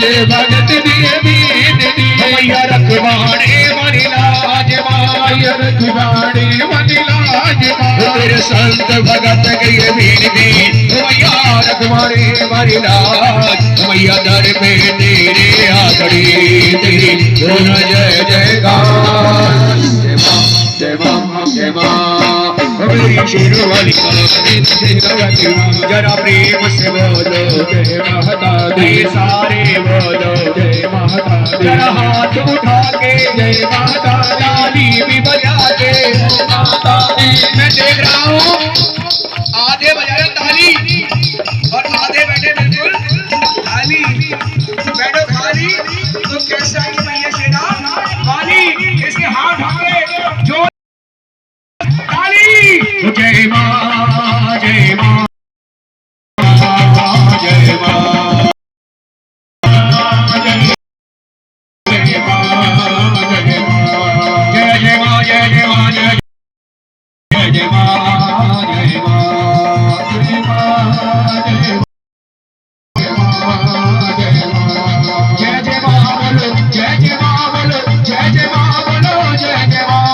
भगत दिए बीनती मैया रखवाड़े मनी लाज मैया रखवाड़े मनी लाज तेरे संत भगत गए बीनती मैया रखवाड़े मनी लाज मैया दर पे तेरे आखड़ी तेरी बोल जय जयकार जय मां जय मां मेरी शेरों वाली जरा प्रेम से बोलो जय माता दी सारे बोलो जय माता जरा हाथ उठा के जय माता ताली भी बजा के माता दी मैं देख रहा हूँ आधे बजाए ताली और आधे बैठे बिल्कुल खाली बैठो खाली तो कैसा है मैया शेरा खाली इसके हाथ ढाके जो जय मां जय मां जय मां जय जय मां जय जय मां जय जय मां जय जय मां जय मां जय मां जय जय मां बोलो जय जय मां बोलो जय जय मां बोलो जय जय मां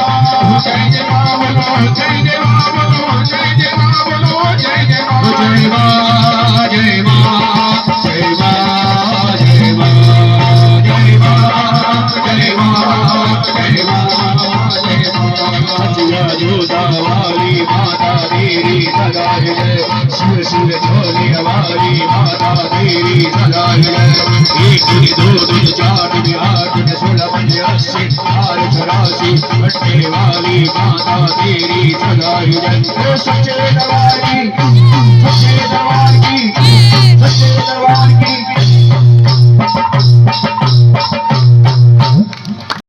जय जय मां बोलो जय जय मां बोलो जय जय मां बोलो जय जय मां जय मां जय मां जय मां जय मां जय मां जय मां जय मां जय मां जिया जोधा वाली माता तेरी सदा जय शिव शिव झोले वाली माता तेरी सदा जय एक दिन दो दिन चार दिन आठ दिन 16 15 80 84 बट्टे वाली माता तेरी सदा जय सच्चे दवारी